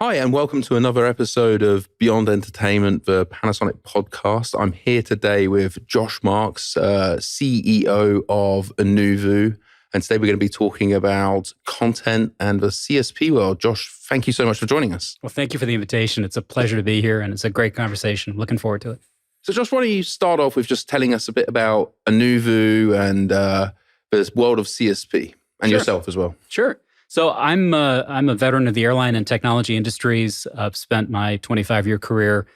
Hi, and welcome to another episode of Beyond Entertainment, the Panasonic podcast. I'm here today with Josh Marks, CEO of Anuvu. And today we're going to be talking about content and the CSP world. Josh, thank you so much for joining us. Well, thank you for the invitation. It's a pleasure to be here, and it's a great conversation. Looking forward to it. So Josh, why don't you start off with just telling us a bit about Anuvu and the world of CSP and yourself as well. Sure. So I'm a veteran of the airline and technology industries. I've spent my 25-year career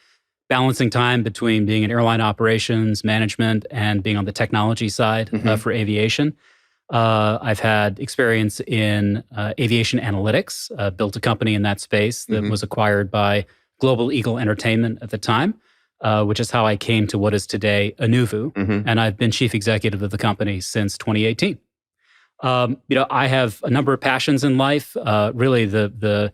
balancing time between being in airline operations, management, and being on the technology side for aviation. I've had experience in aviation analytics, built a company in that space that was acquired by Global Eagle Entertainment at the time, which is how I came to what is today Anuvu. And I've been chief executive of the company since 2018. I have a number of passions in life. Really, the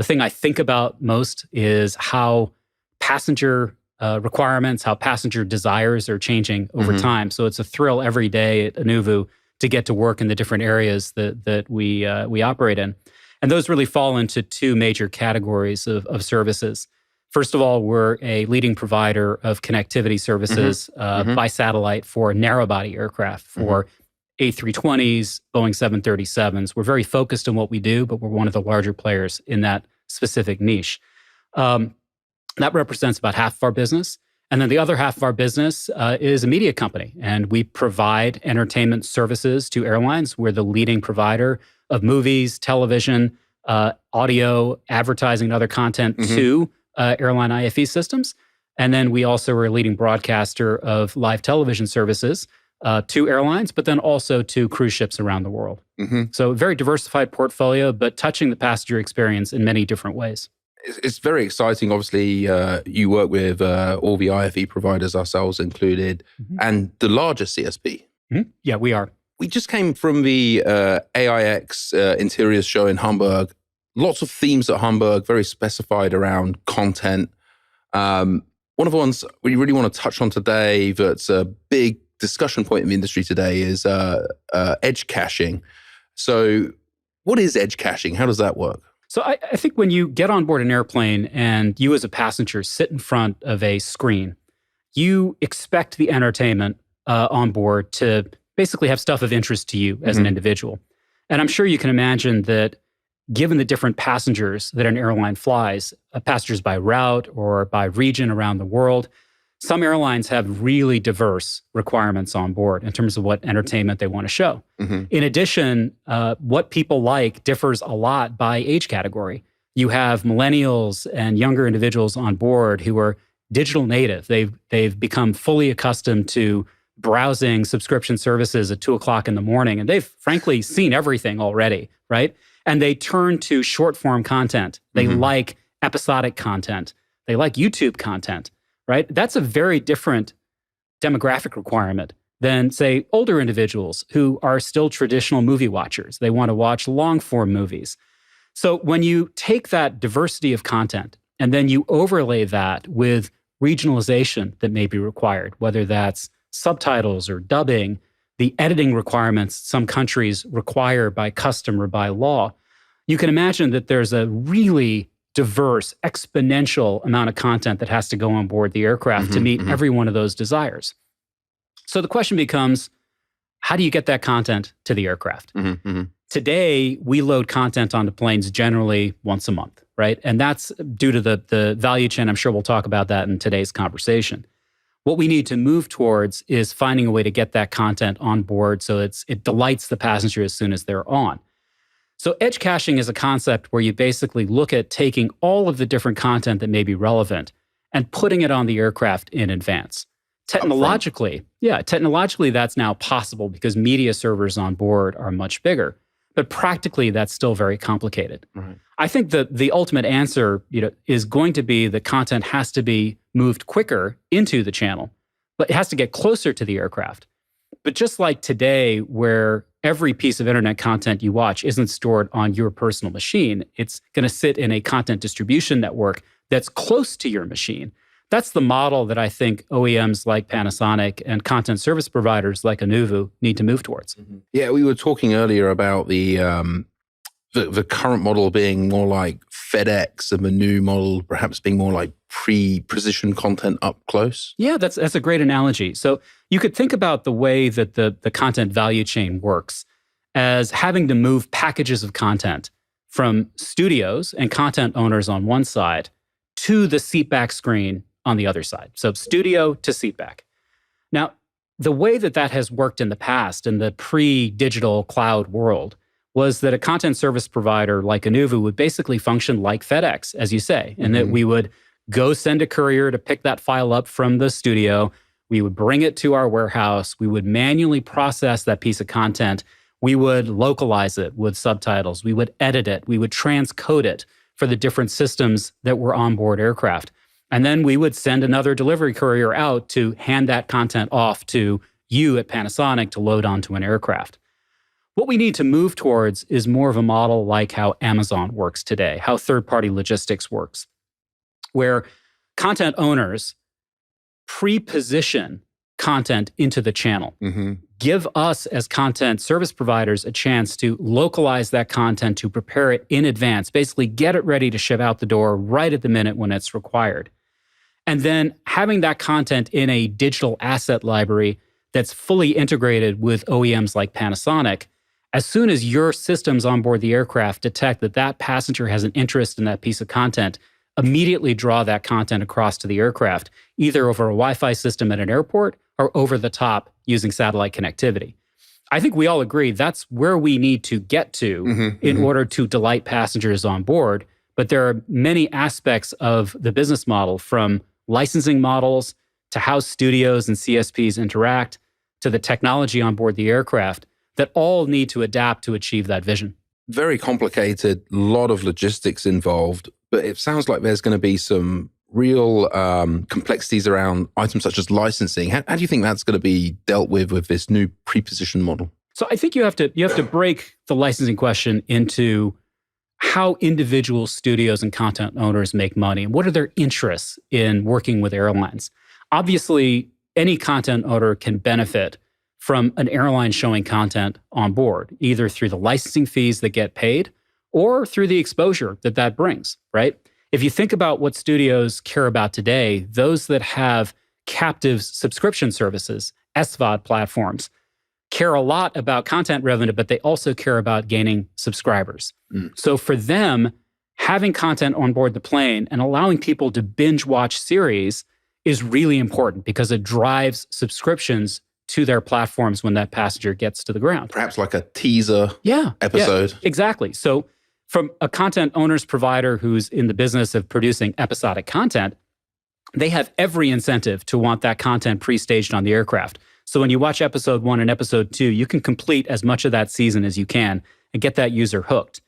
thing I think about most is how passenger requirements, how passenger desires are changing over time. So it's a thrill every day at Anuvu to get to work in the different areas that we operate in. And those really fall into two major categories of services. First of all, we're a leading provider of connectivity services by satellite for narrow-body aircraft, for A320s, Boeing 737s. We're very focused on what we do, but we're one of the larger players in that specific niche. That represents about half of our business. And then the other half of our business is a media company, and we provide entertainment services to airlines. We're the leading provider of movies, television, audio, advertising, and other content to airline IFE systems. And then we also are a leading broadcaster of live television services to airlines, but then also to cruise ships around the world. So a very diversified portfolio, but touching the passenger experience in many different ways. It's very exciting. Obviously, you work with all the IFE providers, ourselves included, and the largest CSP. Yeah, we are. We just came from the AIX Interiors show in Hamburg. Lots of themes at Hamburg, very specified around content. One of the ones we really want to touch on today that's a big discussion point in the industry today is edge caching. So what is edge caching? How does that work? So I think when you get on board an airplane and you as a passenger sit in front of a screen, you expect the entertainment on board to basically have stuff of interest to you as an individual. And I'm sure you can imagine that given the different passengers that an airline flies, passengers by route or by region around the world, some airlines have really diverse requirements on board in terms of what entertainment they want to show. In addition, what people like differs a lot by age category. You have millennials and younger individuals on board who are digital native. They've become fully accustomed to browsing subscription services at 2 o'clock in the morning, and they've frankly seen everything already, right? And they turn to short form content. They like episodic content. They like YouTube content. Right? That's a very different demographic requirement than, say, older individuals who are still traditional movie watchers. They want to watch long-form movies. So when you take that diversity of content and then you overlay that with regionalization that may be required, whether that's subtitles or dubbing, the editing requirements some countries require by custom or by law, you can imagine that there's a really diverse, exponential amount of content that has to go on board the aircraft to meet every one of those desires. So the question becomes, how do you get that content to the aircraft? Today, we load content onto planes generally once a month, right? And that's due to the value chain. I'm sure we'll talk about that in today's conversation. What we need to move towards is finding a way to get that content on board so it delights the passenger as soon as they're on. So edge caching is a concept where you basically look at taking all of the different content that may be relevant and putting it on the aircraft in advance. Technologically, that's now possible because media servers on board are much bigger. But practically, that's still very complicated. I think that the ultimate answer, is going to be that content has to be moved quicker into the channel, but it has to get closer to the aircraft. But just like today, where every piece of internet content you watch isn't stored on your personal machine, it's going to sit in a content distribution network that's close to your machine. That's the model that I think OEMs like Panasonic and content service providers like Anuvu need to move towards. Yeah, we were talking earlier about the the current model being more like FedEx and the new model perhaps being more like pre-positioned content up close? Yeah, that's a great analogy. So you could think about the way that the content value chain works as having to move packages of content from studios and content owners on one side to the seatback screen on the other side. So studio to seatback. Now, the way that has worked in the past, in the pre-digital cloud world, was that a content service provider like Anuvu would basically function like FedEx, as you say, and that we would go send a courier to pick that file up from the studio. We would bring it to our warehouse. We would manually process that piece of content. We would localize it with subtitles. We would edit it. We would transcode it for the different systems that were on board aircraft. And then we would send another delivery courier out to hand that content off to you at Panasonic to load onto an aircraft. What we need to move towards is more of a model like how Amazon works today, how third-party logistics works, where content owners pre-position content into the channel. Give us as content service providers a chance to localize that content, to prepare it in advance, basically get it ready to ship out the door right at the minute when it's required. And then having that content in a digital asset library that's fully integrated with OEMs like Panasonic. As soon as your systems on board the aircraft detect that that passenger has an interest in that piece of content, immediately draw that content across to the aircraft, either over a Wi-Fi system at an airport or over the top using satellite connectivity. I think we all agree that's where we need to get to in order to delight passengers on board. But there are many aspects of the business model, from licensing models to how studios and CSPs interact to the technology on board the aircraft, that all need to adapt to achieve that vision. Very complicated, a lot of logistics involved, but it sounds like there's going to be some real complexities around items such as licensing. How do you think that's going to be dealt with this new pre-position model? So I think you have to break the licensing question into how individual studios and content owners make money, and what are their interests in working with airlines. Obviously, any content owner can benefit from an airline showing content on board, either through the licensing fees that get paid or through the exposure that brings, right? If you think about what studios care about today, those that have captive subscription services, SVOD platforms, care a lot about content revenue, but they also care about gaining subscribers. So for them, having content on board the plane and allowing people to binge watch series is really important because it drives subscriptions to their platforms when that passenger gets to the ground. Perhaps like a teaser episode. Yeah, exactly. So from a content owner's provider who's in the business of producing episodic content, they have every incentive to want that content pre-staged on the aircraft. So when you watch episode 1 and episode 2, you can complete as much of that season as you can and get that user hooked.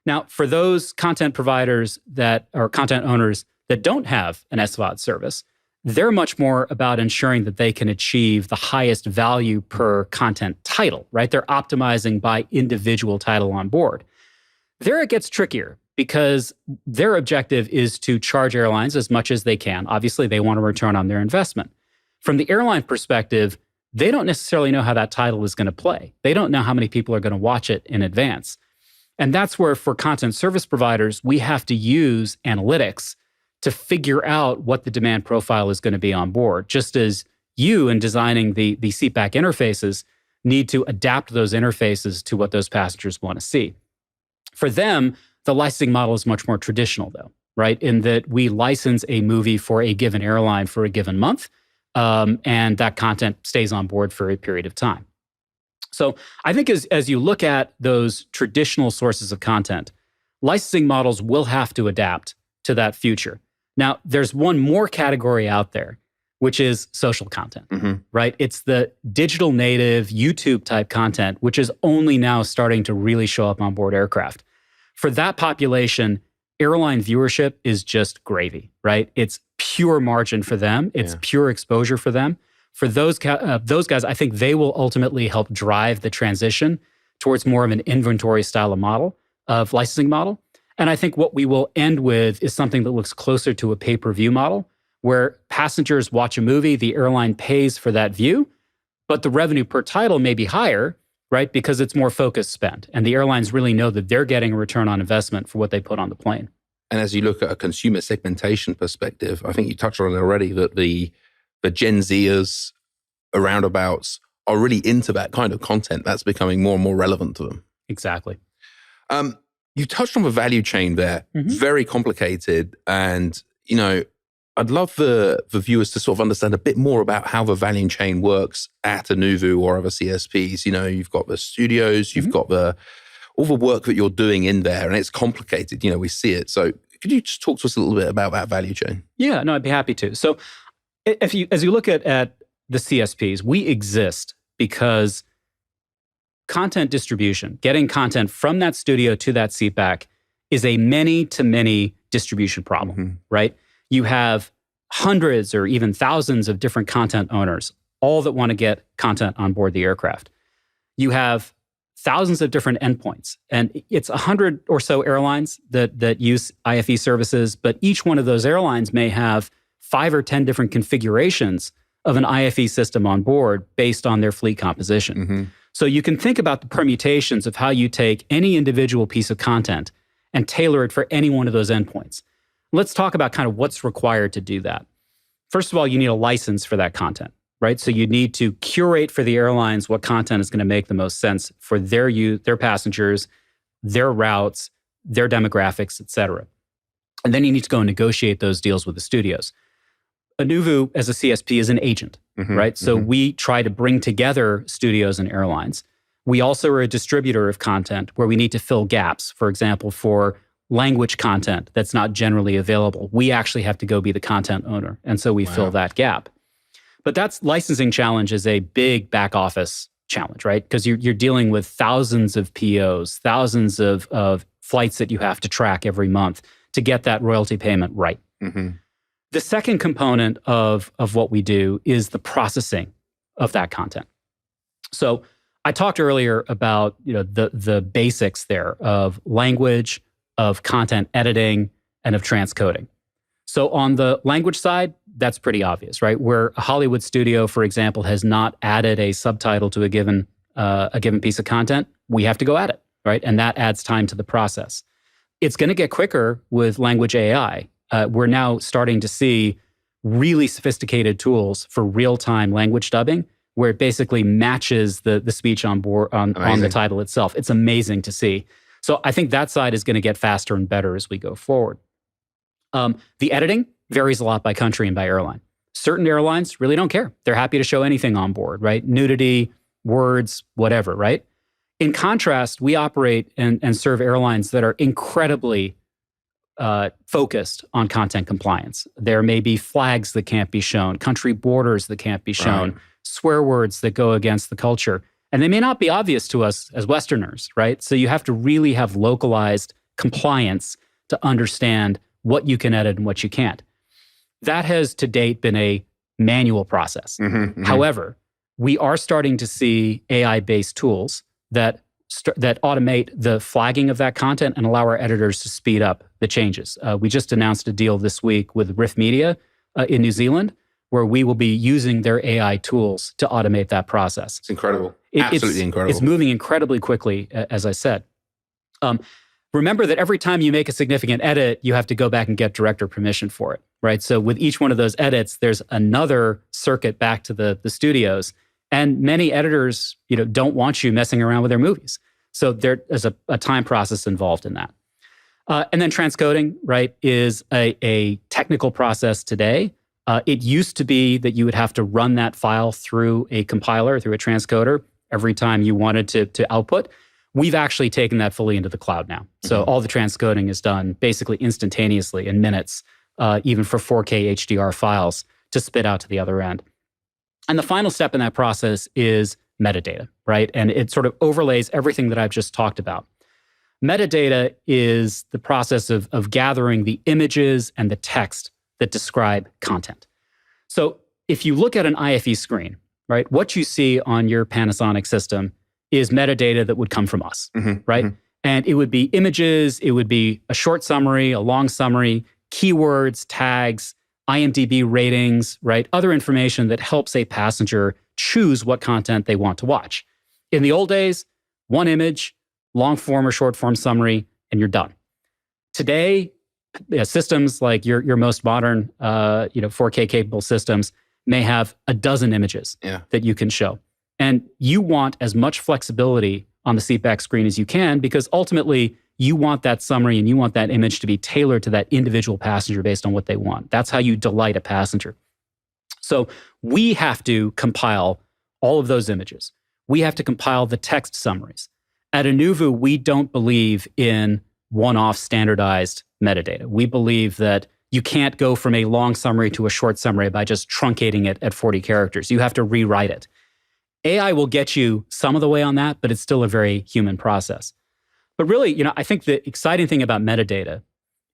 Now, for those content providers that are content owners that don't have an SVOD service, they're much more about ensuring that they can achieve the highest value per content title, right? They're optimizing by individual title on board. There it gets trickier because their objective is to charge airlines as much as they can. Obviously, they want a return on their investment. From the airline perspective, they don't necessarily know how that title is going to play. They don't know how many people are going to watch it in advance. And that's where, for content service providers, we have to use analytics to figure out what the demand profile is going to be on board, just as you, in designing the seatback interfaces, need to adapt those interfaces to what those passengers want to see. For them, the licensing model is much more traditional, though, right? In that we license a movie for a given airline for a given month, and that content stays on board for a period of time. So I think as you look at those traditional sources of content, licensing models will have to adapt to that future. Now, there's one more category out there, which is social content, right? It's the digital native YouTube type content, which is only now starting to really show up on board aircraft. For that population, airline viewership is just gravy, right? It's pure margin for them. It's pure exposure for them. For those guys, I think they will ultimately help drive the transition towards more of an inventory style of licensing model. And I think what we will end with is something that looks closer to a pay-per-view model, where passengers watch a movie, the airline pays for that view, but the revenue per title may be higher, right? Because it's more focused spend. And the airlines really know that they're getting a return on investment for what they put on the plane. And as you look at a consumer segmentation perspective, I think you touched on it already, that the Gen Zers, roundabouts, are really into that kind of content. That's becoming more and more relevant to them. Exactly. You touched on the value chain there, very complicated. And, I'd love the viewers to sort of understand a bit more about how the value chain works at Anuvu or other CSPs. You've got the studios, you've got all the work that you're doing in there, and it's complicated. We see it. So could you just talk to us a little bit about that value chain? Yeah, no, I'd be happy to. So as you look at the CSPs, we exist because content distribution, getting content from that studio to that seatback, is a many-to-many distribution problem, right? You have hundreds or even thousands of different content owners, all that want to get content on board the aircraft. You have thousands of different endpoints, and it's 100 or so airlines that use IFE services, but each one of those airlines may have 5 or 10 different configurations of an IFE system on board based on their fleet composition. So you can think about the permutations of how you take any individual piece of content and tailor it for any one of those endpoints. Let's talk about kind of what's required to do that. First of all, you need a license for that content, right? So you need to curate for the airlines what content is going to make the most sense for their use, their passengers, their routes, their demographics, et cetera. And then you need to go and negotiate those deals with the studios. Anuvu, as a CSP, is an agent, right? So we try to bring together studios and airlines. We also are a distributor of content where we need to fill gaps. For example, for language content that's not generally available, we actually have to go be the content owner. And so we fill that gap. But that's licensing challenge is a big back office challenge, right? Because you're dealing with thousands of POs, thousands of flights that you have to track every month to get that royalty payment right. The second component of what we do is the processing of that content. So I talked earlier about the basics there of language, of content editing, and of transcoding. So on the language side, that's pretty obvious, right? Where a Hollywood studio, for example, has not added a subtitle to a given piece of content, we have to go at it, right? And that adds time to the process. It's going to get quicker with language AI. We're now starting to see really sophisticated tools for real-time language dubbing, where it basically matches the speech on board on the title itself. It's amazing to see. So I think that side is going to get faster and better as we go forward. The editing varies a lot by country and by airline. Certain airlines really don't care. They're happy to show anything on board, right? Nudity, words, whatever, right? In contrast, we operate and serve airlines that are incredibly focused on content compliance. There may be flags that can't be shown, country borders that can't be shown, swear words that go against the culture. And they may not be obvious to us as Westerners, right? So you have to really have localized compliance to understand what you can edit and what you can't. That has to date been a manual process. However, we are starting to see AI-based tools that automate the flagging of that content and allow our editors to speed up the changes. We just announced a deal this week with Riff Media in New Zealand, where we will be using their AI tools to automate that process. It's incredible. Absolutely incredible. It's moving incredibly quickly, as I said. Remember that every time you make a significant edit, you have to go back and get director permission for it, right? So with each one of those edits, there's another circuit back to the studios. And many editors, don't want you messing around with their movies. So there is a time process involved in that. And then transcoding, right, is a technical process today. It used to be that you would have to run that file through a compiler, through a transcoder, every time you wanted to output. We've actually taken that fully into the cloud now. So all the transcoding is done basically instantaneously in minutes, even for 4K HDR files to spit out to the other end. And the final step in that process is metadata, right? And it sort of overlays everything that I've just talked about. Metadata is the process of gathering the images and the text that describe content. So if you look at an IFE screen, right, what you see on your Panasonic system is metadata that would come from us, right? And it would be images, it would be a short summary, a long summary, keywords, tags, IMDb ratings, right? Other information that helps a passenger choose what content they want to watch. In the old days, one image, long form or short form summary, and you're done. Today, systems like your most modern 4K capable systems may have a dozen images that you can show. And you want as much flexibility on the seatback screen as you can, because ultimately you want that summary and you want that image to be tailored to that individual passenger based on what they want. That's how you delight a passenger. So we have to compile all of those images. We have to compile the text summaries. At Anuvu, we don't believe in one-off standardized metadata. We believe that you can't go from a long summary to a short summary by just truncating it at 40 characters. You have to rewrite it. AI will get you some of the way on that, but it's still a very human process. But really, I think the exciting thing about metadata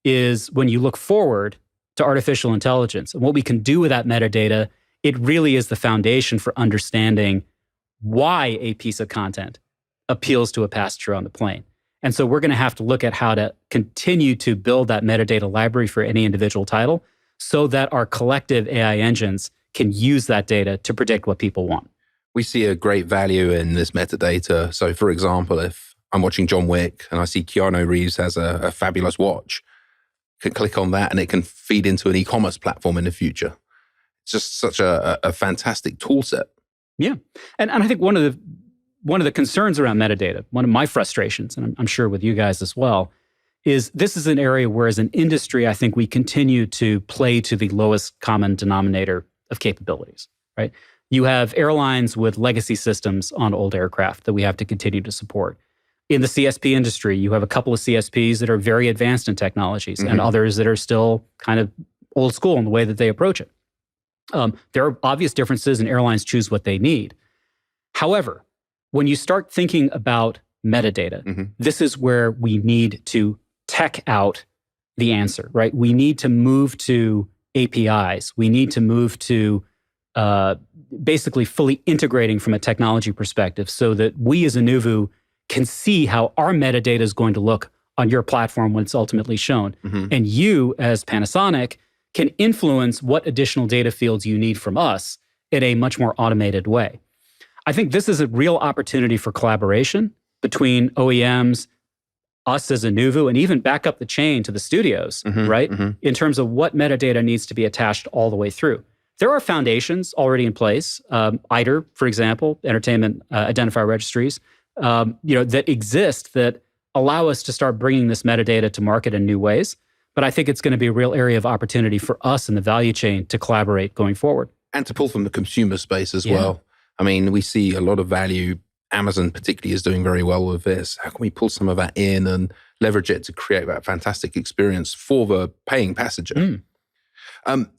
is when you look forward to artificial intelligence and what we can do with that metadata, it really is the foundation for understanding why a piece of content appeals to a passenger on the plane. And so we're going to have to look at how to continue to build that metadata library for any individual title so that our collective AI engines can use that data to predict what people want. We see a great value in this metadata. So for example, if I'm watching John Wick and I see Keanu Reeves has a fabulous watch, I can click on that and it can feed into an e-commerce platform in the future. It's just such a fantastic tool set. Yeah. And I think one of the concerns around metadata, one of my frustrations, and I'm sure with you guys as well, is this is an area where as an industry, I think we continue to play to the lowest common denominator of capabilities, right? You have airlines with legacy systems on old aircraft that we have to continue to support. In the CSP industry, you have a couple of CSPs that are very advanced in technologies and others that are still kind of old school in the way that they approach it. There are obvious differences and airlines choose what they need. However, when you start thinking about metadata, this is where we need to tech out the answer, right? We need to move to APIs. We need to move to basically fully integrating from a technology perspective so that we as Anuvu can see how our metadata is going to look on your platform when it's ultimately shown. And you, as Panasonic, can influence what additional data fields you need from us in a much more automated way. I think this is a real opportunity for collaboration between OEMs, us as Anuvu, and even back up the chain to the studios, right? In terms of what metadata needs to be attached all the way through. There are foundations already in place. ITER, for example, Entertainment Identifier Registries, that exist that allow us to start bringing this metadata to market in new ways. But I think it's going to be a real area of opportunity for us in the value chain to collaborate going forward. And to pull from the consumer space as well. I mean, we see a lot of value. Amazon particularly is doing very well with this. How can we pull some of that in and leverage it to create that fantastic experience for the paying passenger?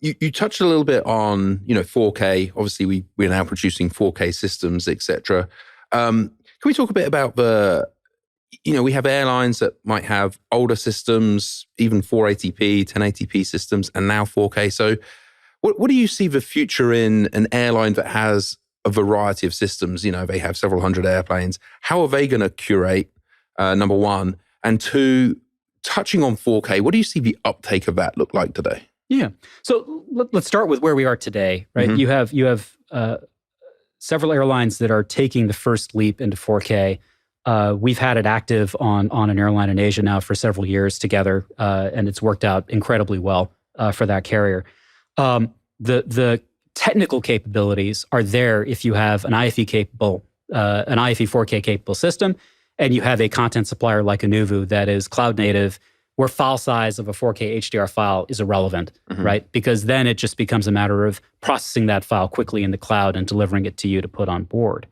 You touched a little bit on, 4K. Obviously, we're now producing 4K systems, etc. Can we talk a bit about we have airlines that might have older systems, even 480p, 1080p systems, and now 4K. So what do you see the future in an airline that has a variety of systems? They have several hundred airplanes. How are they going to curate, number one? And two, touching on 4K, what do you see the uptake of that look like today? Yeah. So let's start with where we are today, right? You have several airlines that are taking the first leap into 4K. We've had it active on an airline in Asia now for several years together, and it's worked out incredibly well for that carrier. The technical capabilities are there if you have an IFE 4K capable system, and you have a content supplier like Anuvu that is cloud native, where file size of a 4K HDR file is irrelevant, right? Because then it just becomes a matter of processing that file quickly in the cloud and delivering it to you to put on board.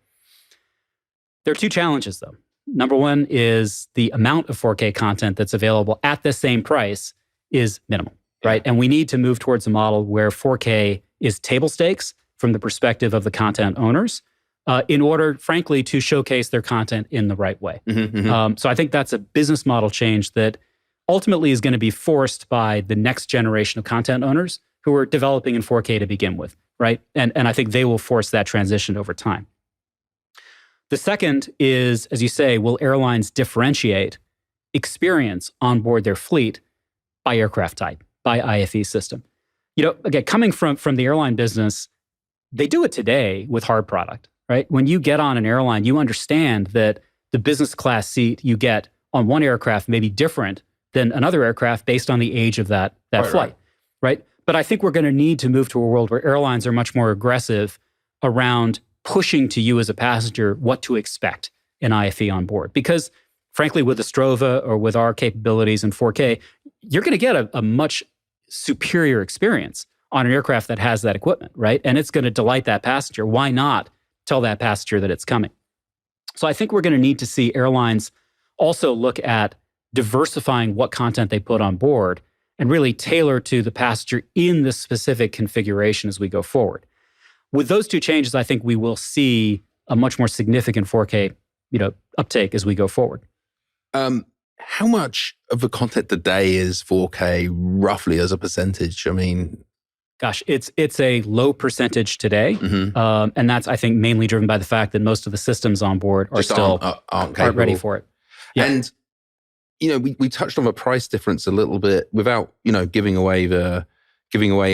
There are two challenges, though. Number one is the amount of 4K content that's available at the same price is minimal, right? And we need to move towards a model where 4K is table stakes from the perspective of the content owners in order, frankly, to showcase their content in the right way. So I think that's a business model change that ultimately is going to be forced by the next generation of content owners who are developing in 4K to begin with, right? And I think they will force that transition over time. The second is, as you say, will airlines differentiate experience on board their fleet by aircraft type, by IFE system? Again, coming from the airline business, they do it today with hard product, right? When you get on an airline, you understand that the business class seat you get on one aircraft may be different than another aircraft based on the age of that flight, right? But I think we're going to need to move to a world where airlines are much more aggressive around pushing to you as a passenger what to expect in IFE on board. Because frankly, with Astrova or with our capabilities in 4K, you're going to get a much superior experience on an aircraft that has that equipment, right? And it's going to delight that passenger. Why not tell that passenger that it's coming? So I think we're going to need to see airlines also look at diversifying what content they put on board and really tailor to the passenger in the specific configuration as we go forward. With those two changes, I think we will see a much more significant 4K, uptake as we go forward. How much of the content today is 4K roughly as a percentage? I mean, gosh, it's a low percentage today, and that's I think mainly driven by the fact that most of the systems on board are still aren't ready for it. Yeah. And we touched on the price difference a little bit without giving away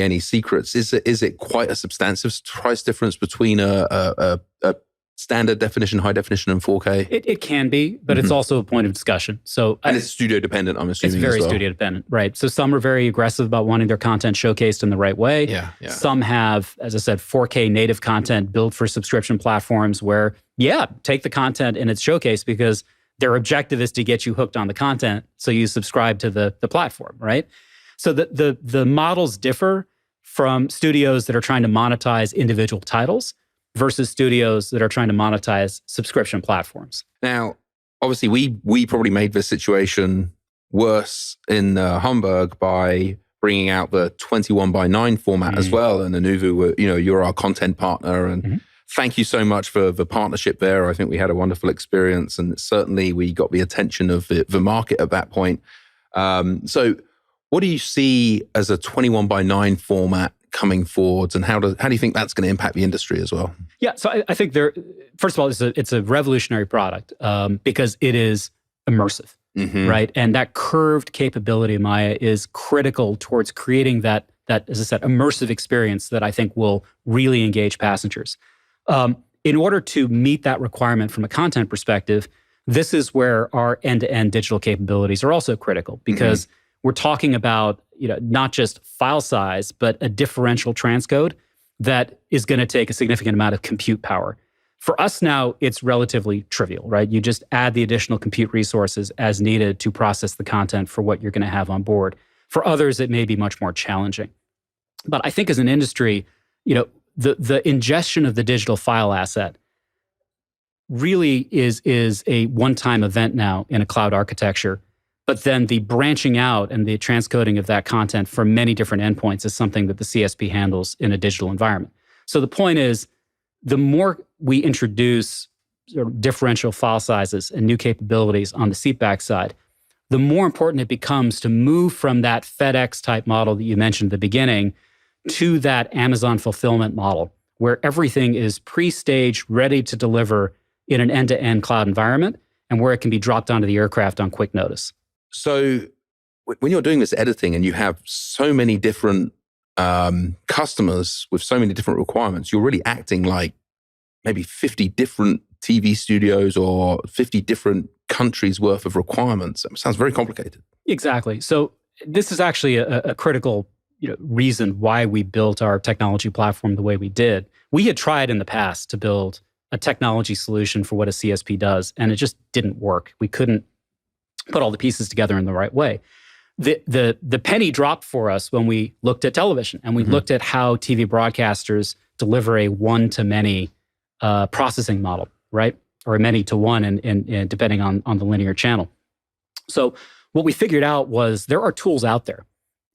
any secrets. Is it quite a substantive price difference between a standard definition, high definition, and 4K? It can be, but it's also a point of discussion. So, and it's studio dependent, I'm assuming. It's very as well. studio dependent, right? So some are very aggressive about wanting their content showcased in the right way. Yeah. Some have, as I said, 4K native content built for subscription platforms where, take the content in its showcase because their objective is to get you hooked on the content, so you subscribe to the platform, right? So the models differ from studios that are trying to monetize individual titles versus studios that are trying to monetize subscription platforms. Now, obviously, we probably made this situation worse in Hamburg by bringing out the 21:9 format as well. And Anuvu, you're our content partner, and thank you so much for the partnership there. I think we had a wonderful experience, and certainly we got the attention of the market at that point. So, what do you see as a 21:9 format coming forwards, and how do you think that's going to impact the industry as well? Yeah, so I think first of all, it's a revolutionary product because it is immersive, right? And that curved capability, Maya, is critical towards creating that, as I said, immersive experience that I think will really engage passengers. In order to meet that requirement from a content perspective, this is where our end-to-end digital capabilities are also critical because we're talking about not just file size, but a differential transcode that is going to take a significant amount of compute power. For us now, it's relatively trivial, right? You just add the additional compute resources as needed to process the content for what you're going to have on board. For others, it may be much more challenging. But I think as an industry, the ingestion of the digital file asset really is a one-time event now in a cloud architecture. But then the branching out and the transcoding of that content for many different endpoints is something that the CSP handles in a digital environment. So the point is, the more we introduce sort of differential file sizes and new capabilities on the seatback side, the more important it becomes to move from that FedEx type model that you mentioned at the beginning to that Amazon fulfillment model, where everything is pre-staged, ready to deliver in an end-to-end cloud environment, and where it can be dropped onto the aircraft on quick notice. So when you're doing this editing and you have so many different customers with so many different requirements, you're really acting like maybe 50 different TV studios or 50 different countries worth of requirements. It sounds very complicated. Exactly. So this is actually a critical reason why we built our technology platform the way we did. We had tried in the past to build a technology solution for what a CSP does, and it just didn't work. We couldn't put all the pieces together in the right way. The penny dropped for us when we looked at television and we looked at how TV broadcasters deliver a one-to-many processing model, right? Or a many-to-one, and depending on the linear channel. So what we figured out was there are tools out there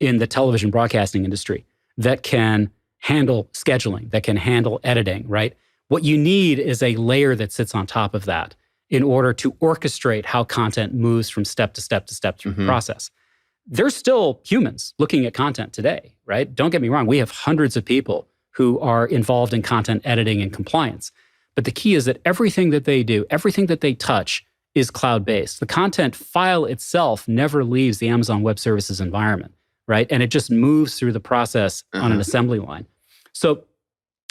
in the television broadcasting industry that can handle scheduling, that can handle editing, right? What you need is a layer that sits on top of that in order to orchestrate how content moves from step to step to step through the process. There's still humans looking at content today, right? Don't get me wrong. We have hundreds of people who are involved in content editing and compliance. But the key is that everything that they do, everything that they touch is cloud-based. The content file itself never leaves the Amazon Web Services environment, right? And it just moves through the process on an assembly line. So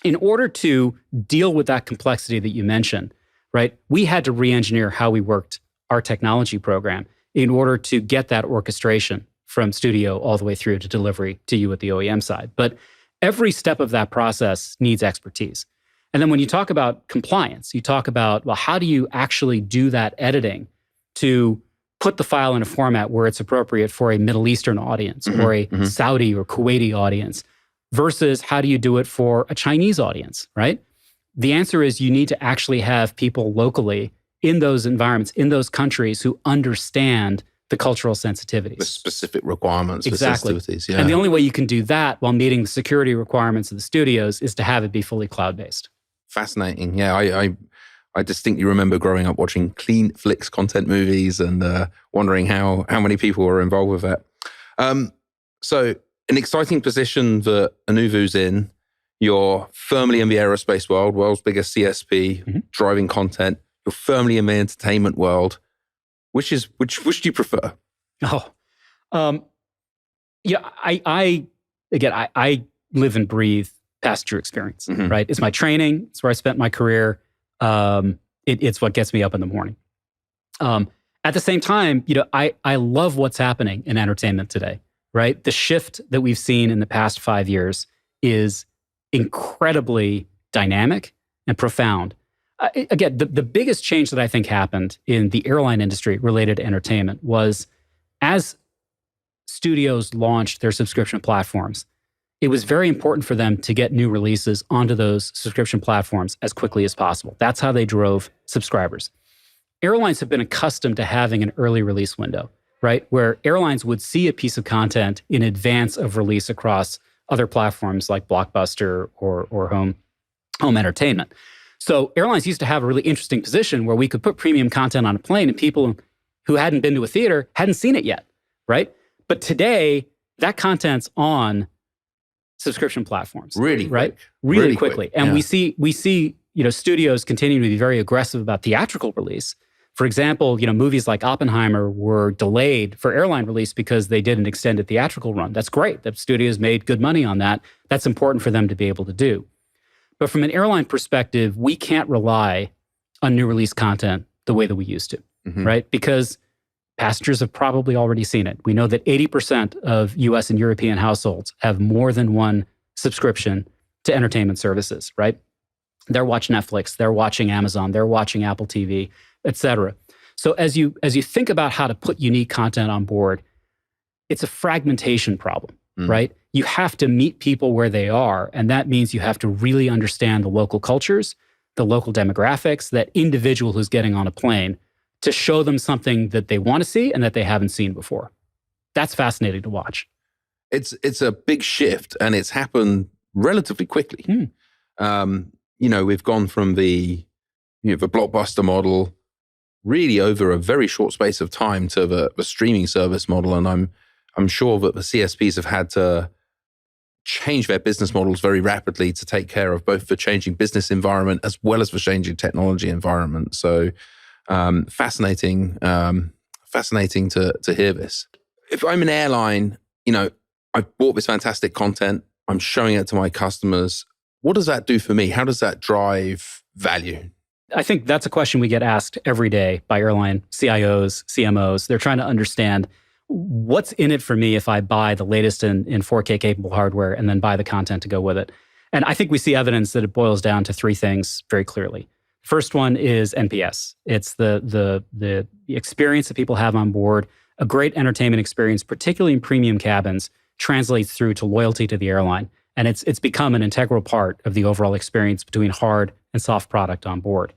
In order to deal with that complexity that you mentioned, right, we had to re-engineer how we worked our technology program in order to get that orchestration from studio all the way through to delivery to you at the OEM side. But every step of that process needs expertise. And then when you talk about compliance, you talk about, well, how do you actually do that editing to put the file in a format where it's appropriate for a Middle Eastern audience or a Saudi or Kuwaiti audience versus how do you do it for a Chinese audience, right? The answer is you need to actually have people locally in those environments, in those countries who understand the cultural sensitivities. The specific requirements exactly. for sensitivities, yeah. And the only way you can do that while meeting the security requirements of the studios is to have it be fully cloud-based. Fascinating. Yeah, I distinctly remember growing up watching clean flicks content movies and wondering how many people were involved with that. So an exciting position that Anuvu's in. You're firmly in the aerospace world, world's biggest CSP, driving content. You're firmly in the entertainment world. Which do you prefer? Yeah, I live and breathe passenger experience, right? It's my training. It's where I spent my career. It's what gets me up in the morning. At the same time, I love what's happening in entertainment today, right? The shift that we've seen in the past 5 years is incredibly dynamic and profound. Again, the biggest change that I think happened in the airline industry related to entertainment was as studios launched their subscription platforms, it was very important for them to get new releases onto those subscription platforms as quickly as possible. That's how they drove subscribers. Airlines have been accustomed to having an early release window, right? Where airlines would see a piece of content in advance of release across other platforms like Blockbuster or home entertainment. So airlines used to have a really interesting position where we could put premium content on a plane and people who hadn't been to a theater hadn't seen it yet, right? But today, that content's on subscription platforms. Really right? Quick. Really quickly. Quick. And yeah. we see studios continuing to be very aggressive about theatrical release. For example, movies like Oppenheimer were delayed for airline release because they did an extended theatrical run. That's great. The studios made good money on that. That's important for them to be able to do. But from an airline perspective, we can't rely on new release content the way that we used to, right? Because passengers have probably already seen it. We know that 80% of US and European households have more than one subscription to entertainment services, right? They're watching Netflix, they're watching Amazon, they're watching Apple TV, et cetera. So as you think about how to put unique content on board, it's a fragmentation problem, right? You have to meet people where they are, and that means you have to really understand the local cultures, the local demographics, that individual who's getting on a plane, to show them something that they want to see and that they haven't seen before. That's fascinating to watch. It's a big shift, and it's happened relatively quickly. We've gone from the blockbuster model really over a very short space of time to the streaming service model, and I'm sure that the CSPs have had to change their business models very rapidly to take care of both the changing business environment as well as the changing technology environment. So fascinating to hear this. If I'm an airline, I've bought this fantastic content, I'm showing it to my customers. What does that do for me? How does that drive value? I think that's a question we get asked every day by airline CIOs, CMOs. They're trying to understand what's in it for me if I buy the latest in 4K capable hardware and then buy the content to go with it. And I think we see evidence that it boils down to three things very clearly. First one is NPS. It's the experience that people have on board. A great entertainment experience, particularly in premium cabins, translates through to loyalty to the airline. And it's become an integral part of the overall experience between hard and soft product on board.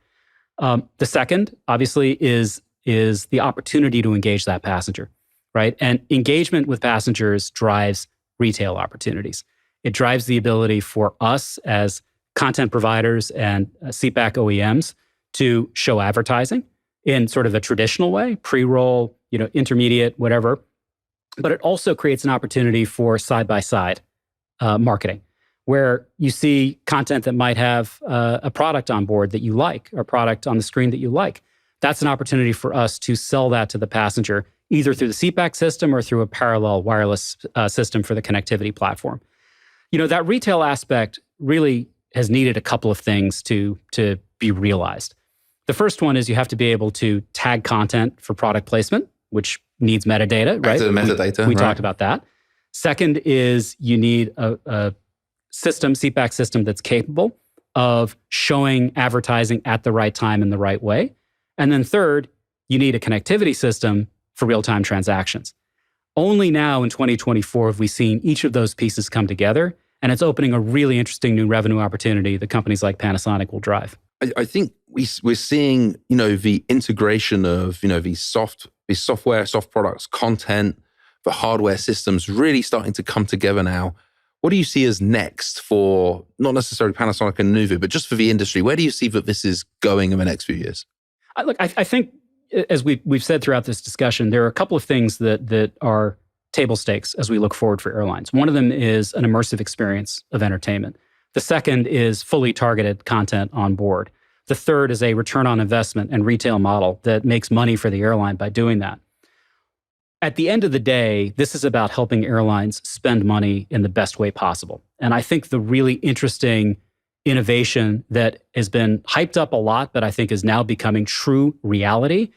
The second, obviously, is the opportunity to engage that passenger, right? And engagement with passengers drives retail opportunities. It drives the ability for us as content providers and seatback OEMs to show advertising in sort of a traditional way, pre-roll, intermediate, whatever. But it also creates an opportunity for side-by-side marketing, where you see content that might have a product on board that you like, or a product on the screen that you like. That's an opportunity for us to sell that to the passenger, either through the seatback system or through a parallel wireless system for the connectivity platform. That retail aspect really has needed a couple of things to be realized. The first one is you have to be able to tag content for product placement, which needs metadata, Back right? to the metadata. We talked about that. Second is you need a system, seatback system that's capable of showing advertising at the right time in the right way. And then third, you need a connectivity system for real-time transactions. Only now in 2024 have we seen each of those pieces come together, and it's opening a really interesting new revenue opportunity that companies like Panasonic will drive. I think we're seeing, the integration of, these software, soft products, content, the hardware systems really starting to come together now. What do you see as next for not necessarily Panasonic and Anuvu, but just for the industry? Where do you see that this is going in the next few years? I think, as we've said throughout this discussion, there are a couple of things that are table stakes as we look forward for airlines. One of them is an immersive experience of entertainment. The second is fully targeted content on board. The third is a return on investment and retail model that makes money for the airline by doing that. At the end of the day, this is about helping airlines spend money in the best way possible. And I think the really interesting innovation that has been hyped up a lot, but I think is now becoming true reality,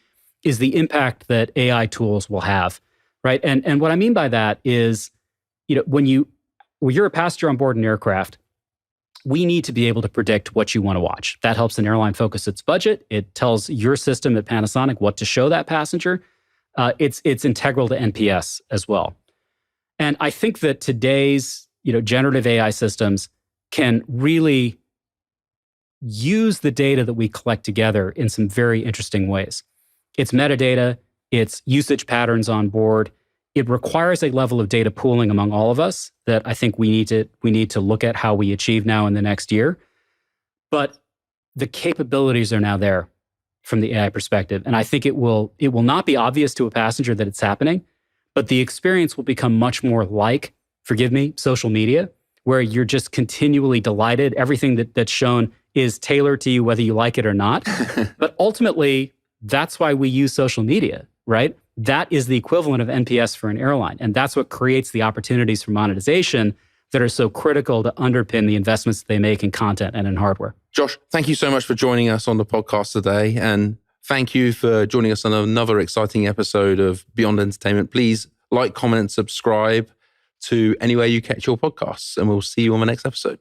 is the impact that AI tools will have, right? And what I mean by that is, when you're a passenger on board an aircraft, we need to be able to predict what you want to watch. That helps an airline focus its budget. It tells your system at Panasonic what to show that passenger. It's integral to NPS as well. And I think that today's generative AI systems can really use the data that we collect together in some very interesting ways. It's metadata, it's usage patterns on board. It requires a level of data pooling among all of us that I think we need to look at how we achieve now in the next year. But the capabilities are now there from the AI perspective. And I think it will not be obvious to a passenger that it's happening, but the experience will become much more like, forgive me, social media, where you're just continually delighted. Everything that's shown is tailored to you, whether you like it or not. But ultimately, that's why we use social media, right? That is the equivalent of NPS for an airline. And that's what creates the opportunities for monetization that are so critical to underpin the investments that they make in content and in hardware. Josh, thank you so much for joining us on the podcast today. And thank you for joining us on another exciting episode of Beyond Entertainment. Please like, comment, and subscribe to anywhere you catch your podcasts. And we'll see you on the next episode.